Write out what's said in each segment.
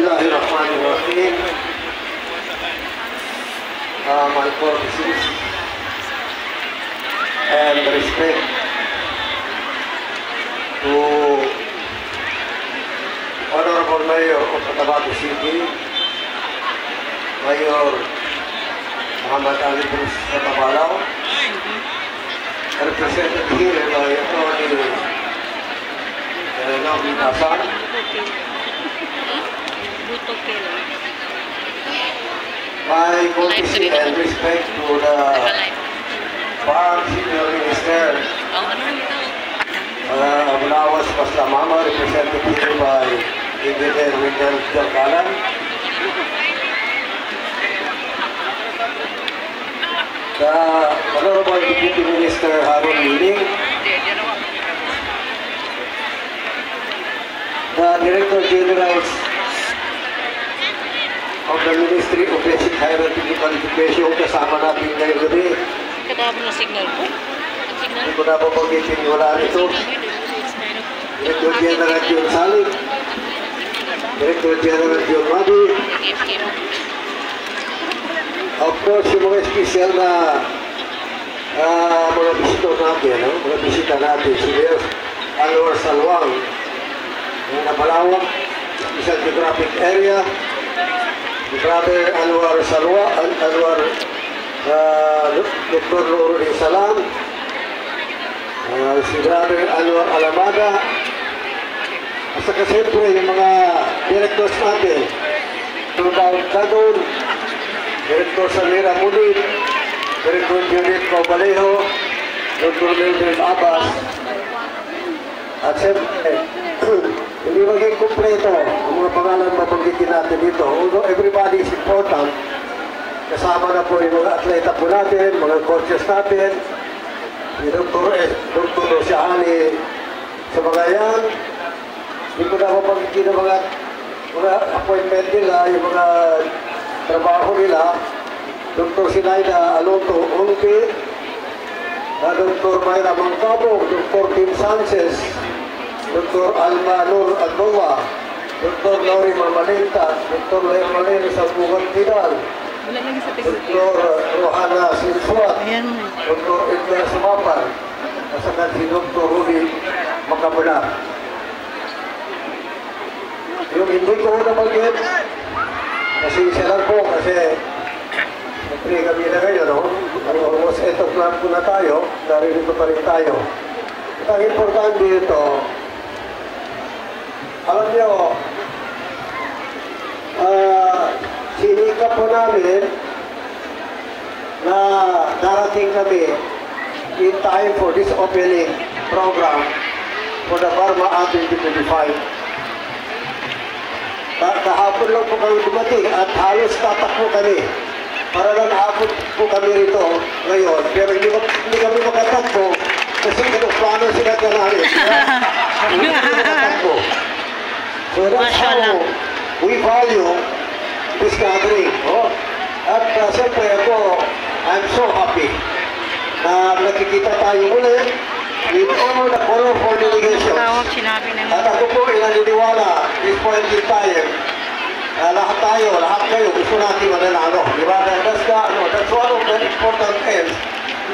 Bismillahirrahmanirrahim. My courtesies and respect to Honorable Mayor of Cotabato City, Mayor Muhammad Ali Cruz Cotabalao, represented here by Attorney Naomi Tasan. My courtesy and respect to the Farm Senior Minister Mulawas Paslamama, represented here by Engineer Wendell Jordalan. The Honorable Deputy Minister Harun Liling, the Director Generals of the Ministry of Basic Higher Technical Education, kasama natin ngayong gabi. Kadami na signal po. Hindi ko na papagitin, wala nito. Director General John Salig, Director General John Madi, of course, yung mga special na mga bisito natin, mga bisita natin, si Mayor Anwar Salwang, yung Nabalawang, Special Geographic Area, si Brother Anwar Salwa, Dr. Nuruddin Salam, si Brother Anwar Alamada, at saka siyempre yung mga directors natin, Tudao Kadun, Director Samira Munit, Director Judith Cobalejo, Dr. Mildred Abbas, at siyempre, hindi maging kumpleto ang mga pangalan mabanggitin natin dito. Although everybody is important, kasama na po yung mga atleta po natin, mga coaches natin, si Dr. Rosiani sa mga yan. Hindi ko na mabanggitin ang mga appointment nila, yung mga trabaho nila, Dr. Sinaida Alonto Unpi, Dr. Mayra Mangkabo, Dr. Tim Sanchez, Dr. Alma Nur Adowa, Dr. Lori Mamalenta, Dr. Leo Maleno sa Bugat Tidal, Dr. Rohana Sinswat, Dr. Edgar Sumapan, at saka si Dr. Rudy Makabula. Yung hindi ko na mag-get, kasi isa lang po, kasi siyempre kami na ngayon, almost 8 o'clock po na tayo, naririto pa rin tayo. At ang importante dito, alam nyo, sinikap po namin na darating kami in time for this opening program for the Barma Act 2025. Kahapon lang po kami dumating at halos tatakbo kami para lang aabot po kami rito ngayon. Pero hindi kami makatakbo kasi plano sila kanali. Hindi kami makatakbo. So that's how we value this gathering. At siyempre ako, I'm so happy na nakikita tayo ulit with all the colorful delegations. At ako po inaniniwala this point in time, lahat kayo gusto natin mananalo. Diba? That's one of the important ends.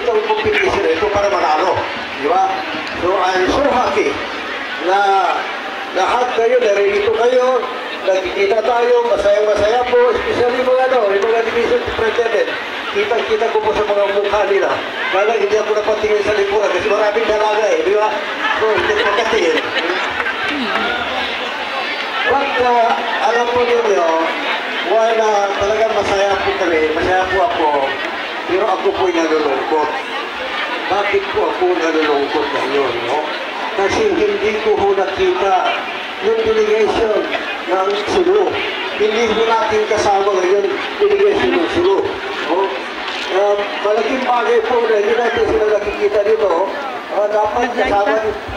Itong competition ito para manalo. Diba? So I'm so happy na lahat kayo, naririto kayo, nagkikita tayo, masaya-masaya po, especially yung mga division superintendent. Kita ko po sa mga mukha nila. Kaya hindi ako napatingin sa likuran kasi maraming dalaga di ba? So, hindi ko makatingin. But, alam po ninyo, while talagang masaya po kami, masaya po ako, pero ako po'y nalulungkot. Bakit po ako nalulungkot ngayon, Kasi hindi ko po nakita yung delegation ng Sulu. Hindi po natin kasama ngayon delegation ng Sulu. Malaking bagay po na hindi natin sila nakikita dito. Dapat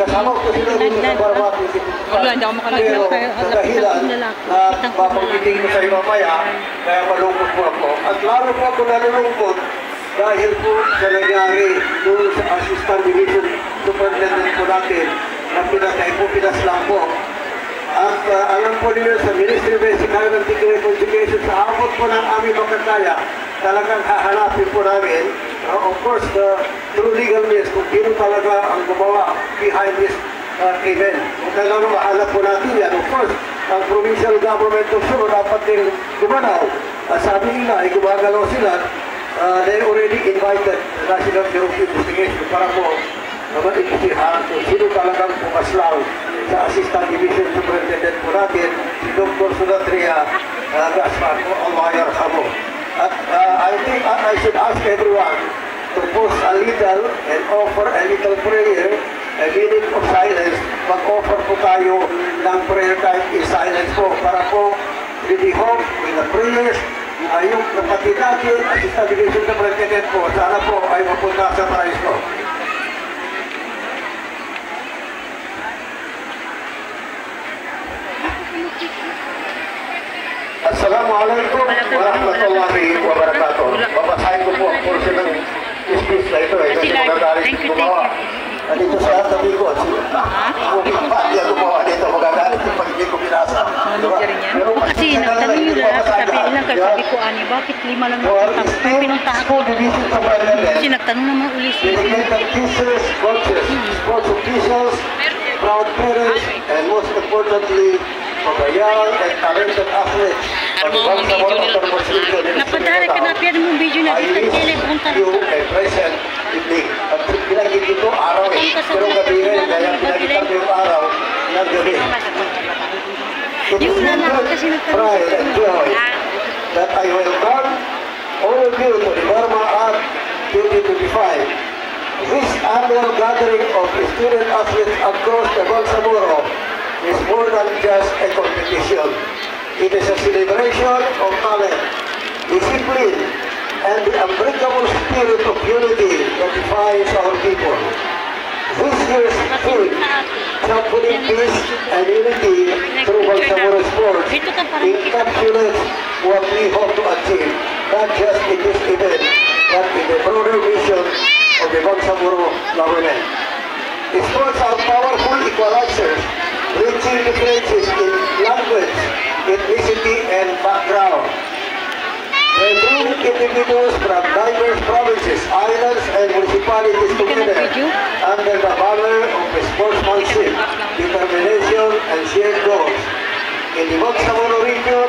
kasama ko sila dito sa Barma. Pero sa dahilan na papagiging ko sa iyo mamaya, kaya malungkot po ako. At lalo po ako nalulungkot dahil po sa nangyari doon sa Assistant Division Superintendent po natin na pinaslang po. At alam po po ninyo sa Ministry of Basic Higher and Technical Education sa abot po ng aming makakaya, talagang hahanapin po namin, of course, through legal means, kung sino talaga ang gumawa behind this event. Kung talagang mahanap po natin yan, of course, ang provincial government of Sulu dapat din gumanaw. Sabi nila, ay gumagalaw sila, they already invited the National Bureau of Investigation para po maimbestigahan kung sino talagang pumaslaw sa Assistant Division Superintendent po natin, si Dr. Sudatria Gaspar o Almayar Hamo. At I think I should ask everyone to pause a little and offer a little prayer, a minute of silence. Mag-offer po tayo ng prayer time in silence po para po with the hope, with the prayers, yung kapatid natin, Assistant Division Superintendent po, sana po ay mapunta sa paraiso. Assalamualaikum warahmatullahi wabarakatuh. Babasahin ko po ang portion ng speech na ito. Kasi magagalit gumawa. Dito sa tabi ko, ang pati ang gumawa dito, magagalit yung pag hindi ko binasa. Kasi nagtanong yung lalaki, sabi ilang kasabi ko, ani, bakit 5 lang nakita? May pinuntahan ko. Kasi nagtanong naman ulit siya. Dedicated teachers, coaches, sports officials, proud parents, and most importantly, mga young and talented athletes. Napadari ka na, pero mong video na dito, telepunta na. You ay present evening. At pinagit ito araw eh. Pero gabi ngayon, kaya pinagit yung araw ng gabi. Yung lalaki kasi nagtanong Pride and joy that I welcome all of you to the Burma Art 2025. This annual gathering of student athletes across the Bangsamoro is more than just a competition. It is a celebration of talent, discipline, and the unbreakable spirit of unity that defines our people. This year's theme, championing peace and unity through Bangsamoro sports, encapsulates what we hope to achieve, not just in this event, but in the broader vision of the Bangsamoro government. Sports are powerful equalizers, bridging differences in language, ethnicity, and background. They bring individuals from diverse provinces, islands, and municipalities together under the banner of sportsmanship, determination, and shared goals. In the Bangsamoro region,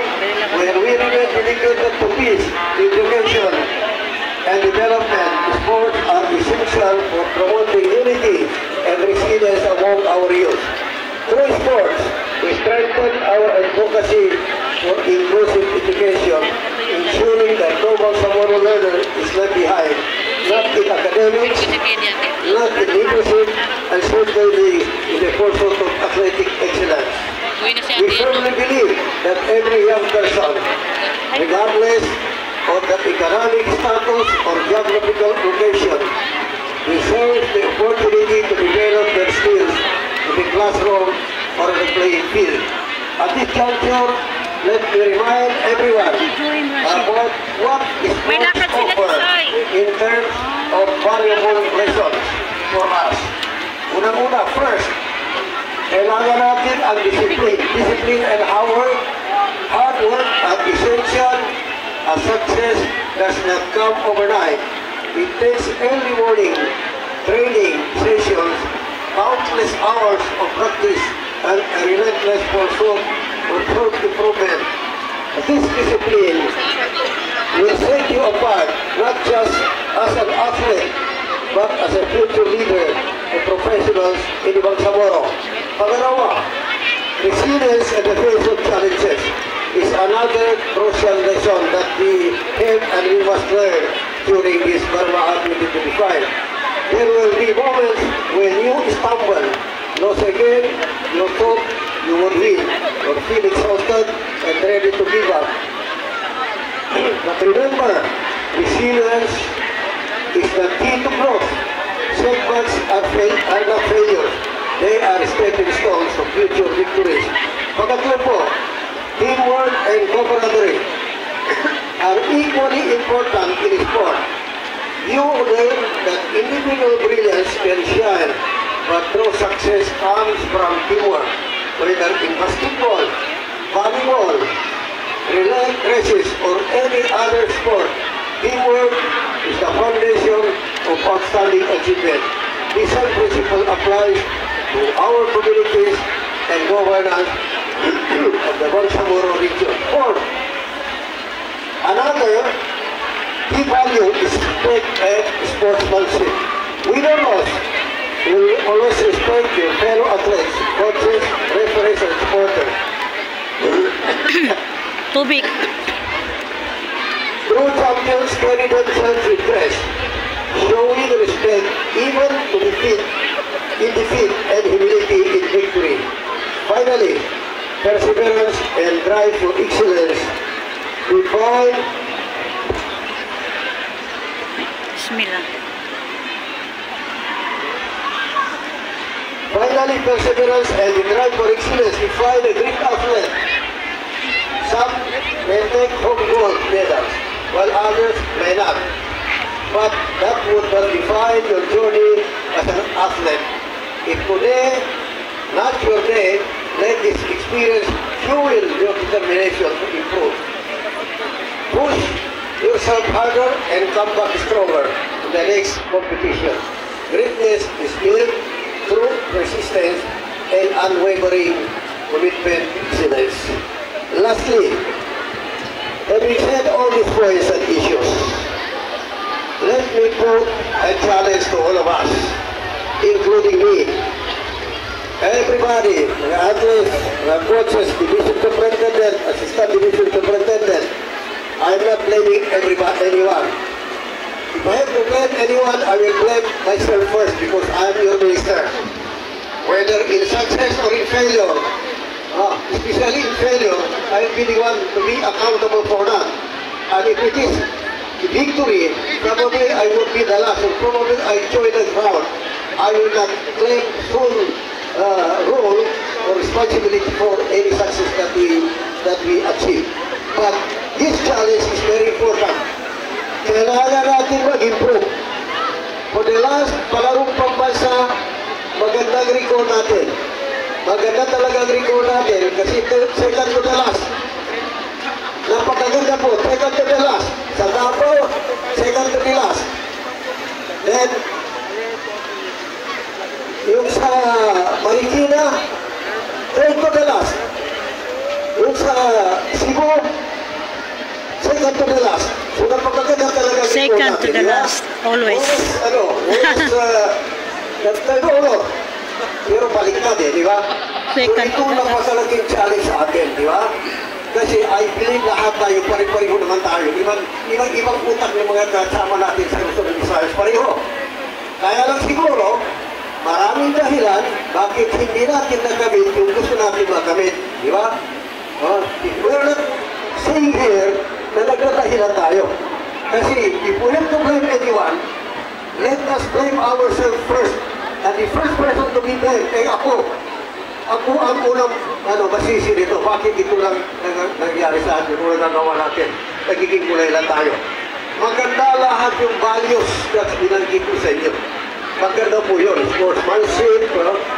where we remain dedicated to peace, education, and development, sports are essential for promoting unity and resilience among our youth. Through sports, we strengthen our advocacy for inclusive education, ensuring that no Bangsamoro learner is left behind, not in academics, not in leadership, and certainly in the pursuit of athletic excellence. We firmly believe that every young person, regardless of the economic status or geographical location, deserves the opportunity to develop their skills in the classroom or the playing field. At this juncture, let me remind everyone about what sports offer in terms of valuable lessons for us. Unang-una, first, kailangan natin ang discipline. Discipline and hard work are essential. A success does not come overnight. It takes early morning training sessions, countless hours of practice, and a relentless pursuit for self-improvement. This discipline will set you apart, not just as an athlete, but as a future leader of professionals in Bangsamoro. Pangalawa, resilience in the face of challenges is another crucial lesson that we have and we must learn during this Burma Art 2025. There will be moments when you stumble, lose again, you thought you would win, or feel exhausted and ready to give up. But remember, resilience is the key to growth. Setbacks are not failures. They are stepping stones of future victories. Pangatlo po, teamwork and camaraderie are equally important in sport. You learn that individual brilliance can shine, but true success comes from teamwork, whether in basketball, volleyball, relay races, or any other sport, teamwork is the foundation of outstanding achievement. This same principle applies to our communities and governance of the Bangsamoro region. Fourth, another key value is respect and sportsmanship. Winners will always respect your fellow athletes, coaches, referees, and supporters. Tubig. True champions carry themselves with grace, showing respect even to in defeat and humility in victory. Finally, perseverance and drive for excellence define Bismillah. Finally, perseverance and the drive for excellence define a great athlete. Some may take home gold medals, while others may not. But that would not define your journey as an athlete. If today, not your day, let this experience fuel your determination to improve. Push yourself harder and come back stronger in the next competition. Greatness is built through persistence and unwavering commitment to excellence. Lastly, having said all these points and issues, let me put a challenge to all of us, including me. Everybody, the athletes, the coaches, division superintendent, assistant division superintendent, I'm not blaming anyone. If I have to blame anyone, I will blame myself first because I'm your minister. Whether in success or in failure, especially in failure, I will be the one to be accountable for that. And if it is victory, probably I would be the last, or probably I join the crowd. I will not claim full role or responsibility for any success that we achieve. But this challenge is very important. Kailangan natin mag-improve. For the last palarong pambansa, magandang record natin. Maganda talaga ang record natin kasi second to the last. Napakaganda po, second to the last. Sa Davao, second to the last. Then, yung sa Marikina, third to the last. Yung sa Cebu, second to the last. So napakaganda talaga ang record Second to natin, the di ba? last. Always. Pero baliktad di ba? Second So ito to the last. napakalaking challenge sa atin, di ba? Kasi I believe lahat tayo, pare-pareho naman tayo. Ibang utak ng mga kasama natin sa Luzon ng Visayas, pareho. Kaya lang siguro, maraming dahilan bakit hindi natin nakamit yung gusto natin makamit. Di ba? We're not saying here na nagdadahilan tayo. Kasi if we have to blame anyone, let us blame ourselves first. And the first person to be blamed ay ako. Ako ang unang masisi dito. Bakit ito lang nangyari sa atin? Kung nagagawa natin, nagiging kulay lang tayo. Maganda lahat yung values na binanggit ko sa inyo. Maganda po yun. Sportsmanship,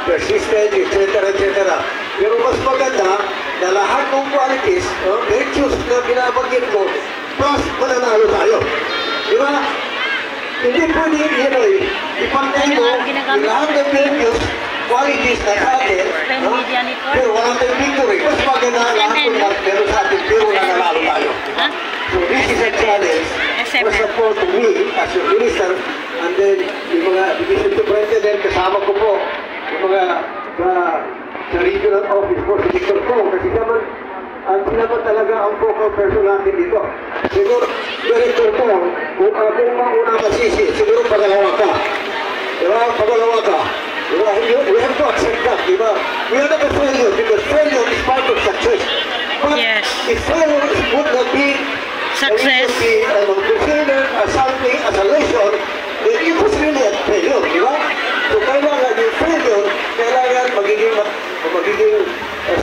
persistence, etc. Pero mas maganda na lahat ng qualities, virtues na binabanggit ko, plus mananalo tayo. Di ba? Hindi pwede ipantay mo yung lahat ng virtues, qualities na sa atin, pero wala tayong victory. Mas maganda lahat ng meron sa atin, pero nananalo tayo. So this is a challenge. First of all, to me, as your minister, and then yung mga division superintendent, kasama ko po, yung mga sa regional office po, si Victor Kong, kasi naman, sila ba talaga ang focal person natin dito. Siguro, Director Kong, kung mauna masisi, siguro pagalawa ka. Diba? Pagalawa ka. Diba? We have to accept that, diba? We are not a failure, because failure is part of success. But if failure would not be Success. Considered as something, as a lesson, then it was really a failure, di ba? So kailangan yung failure, kailangan magiging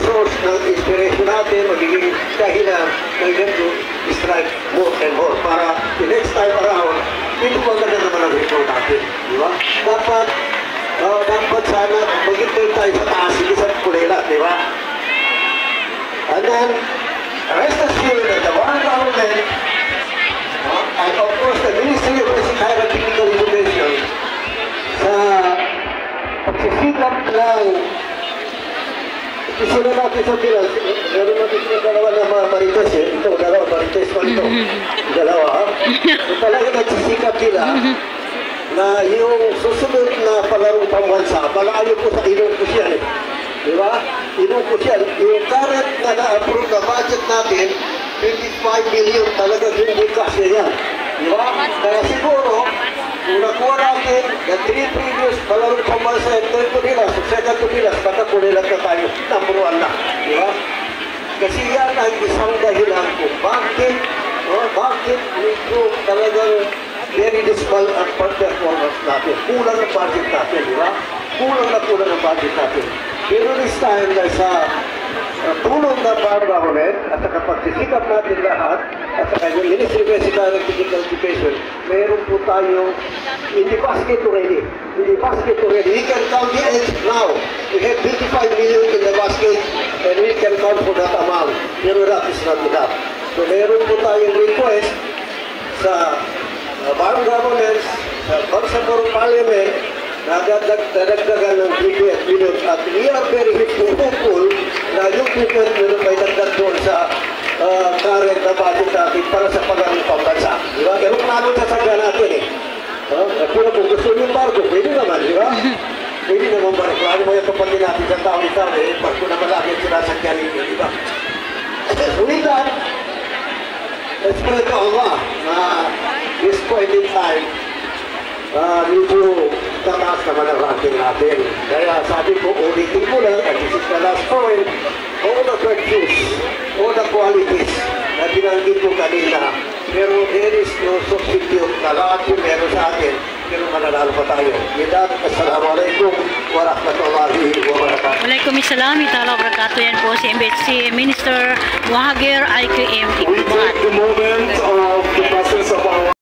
source ng inspiration natin, magiging dahilan na yun to strive more and more para the next time around, ito maganda naman ang report natin, di ba? Dapat sana magiging tayo sa taas, hindi sa kulela, di ba? And then, rest assured that the one government, and of course the Ministry of Basic Higher and Technical Education, sa pagsisikap ng isunod natin sa Pilas, meron natin sa dalawa na mga marites ito, dalawa, marites pa ito, dalawa, so talaga nagsisikap nila na yung susunod na palarong pambansa, malayo po sa Ilocos yan di ba? Ilocos yan, yung current na na-approve na budget natin, 25 million talaga hindi kasi yan, di ba? Kaya siguro, kung nakuha natin the 3 previous palarong pambansa and 3 to Pilas, second to Pilas, baka kulilat na tayo, number 1 na, di ba? Kasi yan ang isang dahilan kung bakit medyo talagang very dismal ang performance natin. Kulang ang budget natin, di ba? Kulang ang budget natin. Pero this time, sa tulong ng government at sa pagsisikap natin lahat at sa kanyang Ministry of Basic and Technical Education, meron po tayong in the basket already. We can count the eggs now. We have 25 million in the basket and we can count for that amount. Pero that is not enough. So meron po tayong request sa Barang Governments, sa Conservative Parliament, nadagdagan ng 28 million at we are very hopeful na yung 28 million may dagdag doon sa current na budget natin para sa palarong pambansa. Di ba? Pero kung ano sasagyan natin kung gusto yung barko, pwede naman, di ba? Pwede naman barko. Ano mo yung kapatid natin sa taon-taon barko naman lagi yung sinasagyan nito, di ba? With that, let's pray to Allah na this point in time, medyo tataas naman ang ranking natin. Kaya sabi ko, ulitin ko lang, at this is the last point, all the virtues, all the qualities na binanggit ko kanina, pero there is no substitute na lahat yung meron sa atin, pero mananalo pa tayo. With that, Assalamualaikum warahmatullahi wabarakatuh. Waalaikumsalam warahmatullahi wabarakatuh. Yan po si Minister Muhagir IQM We take the moment of